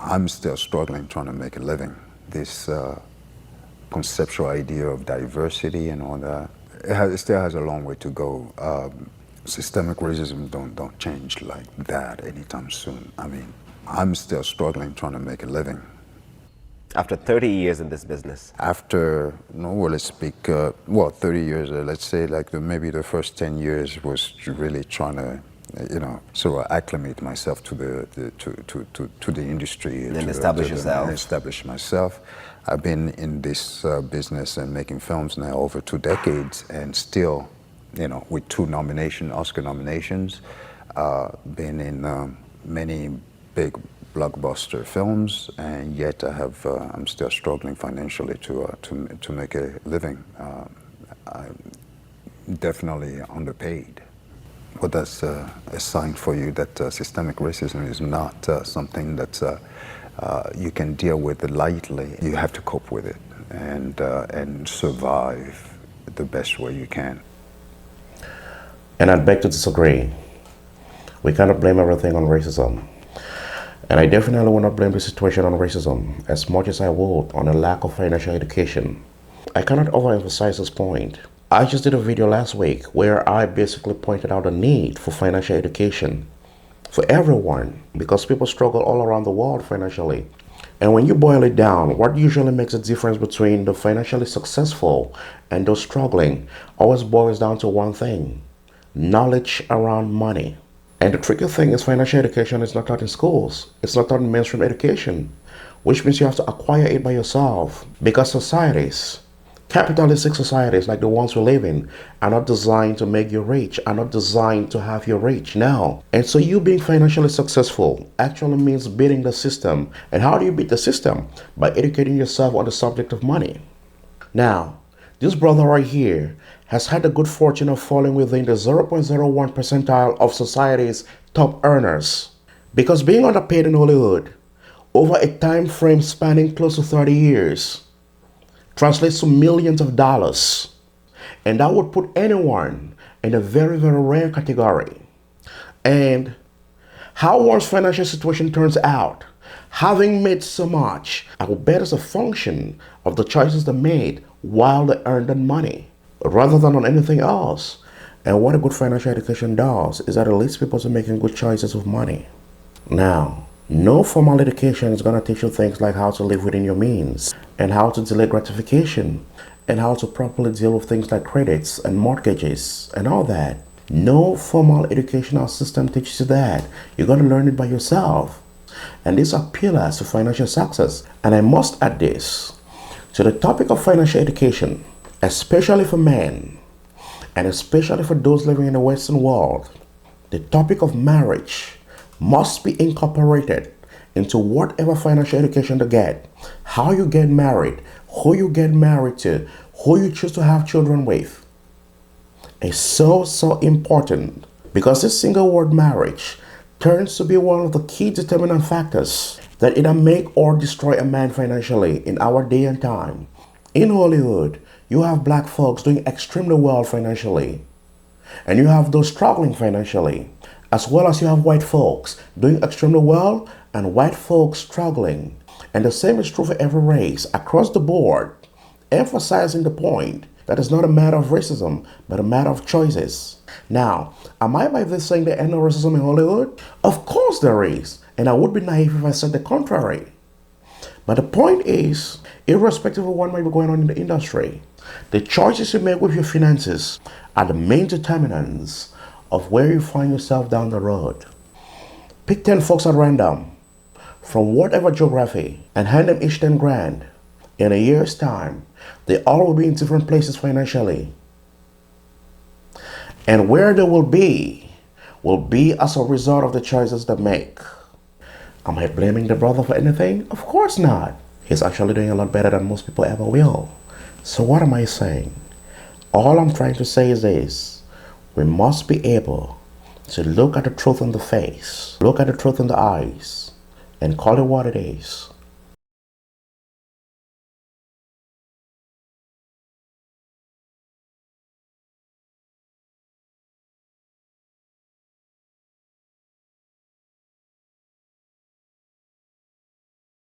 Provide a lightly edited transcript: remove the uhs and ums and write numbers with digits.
I'm still struggling trying to make a living. This conceptual idea of diversity and all that, it still has a long way to go. Systemic racism don't change like that anytime soon. I mean, I'm still struggling trying to make a living. After 30 years in this business? After, no, well, let's speak, 30 years, let's say like maybe the first 10 years was really trying to, sort of acclimate myself to the industry. And then establish yourself. And establish myself. I've been in this business and making films now over 2 decades, and still, with 2 Oscar nominations, been in many big blockbuster films, and yet I'm still struggling financially to make a living. I'm definitely underpaid. But that's a sign for you that systemic racism is not something that you can deal with lightly. You have to cope with it and survive the best way you can. And I'd beg to disagree. We cannot blame everything on racism. And I definitely will not blame the situation on racism as much as I would on a lack of financial education. I cannot overemphasize this point. I just did a video last week where I basically pointed out the need for financial education for everyone, because people struggle all around the world financially. And when you boil it down, what usually makes a difference between the financially successful and those struggling always boils down to one thing: knowledge around money. And the tricky thing is financial education is not taught in schools. It's not taught in mainstream education, which means you have to acquire it by yourself, because societies, capitalistic societies like the ones we live in, are not designed to make you rich, are not designed to have you rich now. And so you being financially successful actually means beating the system. And how do you beat the system? By educating yourself on the subject of money. Now, this brother right here has had the good fortune of falling within the 0.01 percentile of society's top earners. Because being underpaid in Hollywood over a time frame spanning close to 30 years translates to millions of dollars. And that would put anyone in a very, very rare category. And how one's financial situation turns out, having made so much, I will bet it's a function of the choices they made while they earned that money, rather than on anything else. And what a good financial education does is that it leads people to making good choices with money. Now, no formal education is going to teach you things like how to live within your means, and how to delay gratification, and how to properly deal with things like credits and mortgages and all that. No formal educational system teaches you that. You're going to learn it by yourself. And these are pillars to financial success. And I must add this to the topic of financial education, especially for men, and especially for those living in the Western world. The topic of marriage must be incorporated into whatever financial education they get. How you get married, who you get married to, who you choose to have children with, is so important, because this single word marriage turns to be one of the key determinant factors that either make or destroy a man financially in our day and time. In Hollywood, you have black folks doing extremely well financially, and you have those struggling financially, as well as you have white folks doing extremely well and white folks struggling. And the same is true for every race across the board, emphasizing the point that it's not a matter of racism, but a matter of choices. Now, am I by this saying there ain't no racism in Hollywood? Of course there is, and I would be naive if I said the contrary. But the point is, irrespective of what might be going on in the industry, the choices you make with your finances are the main determinants of where you find yourself down the road. Pick 10 folks at random from whatever geography and hand them each 10 grand. In a year's time, they all will be in different places financially. And where they will be as a result of the choices they make. Am I blaming the brother for anything? Of course not. He's actually doing a lot better than most people ever will. So what am I saying? All I'm trying to say is this: we must be able to look at the truth in the face, look at the truth in the eyes, and call it what it is.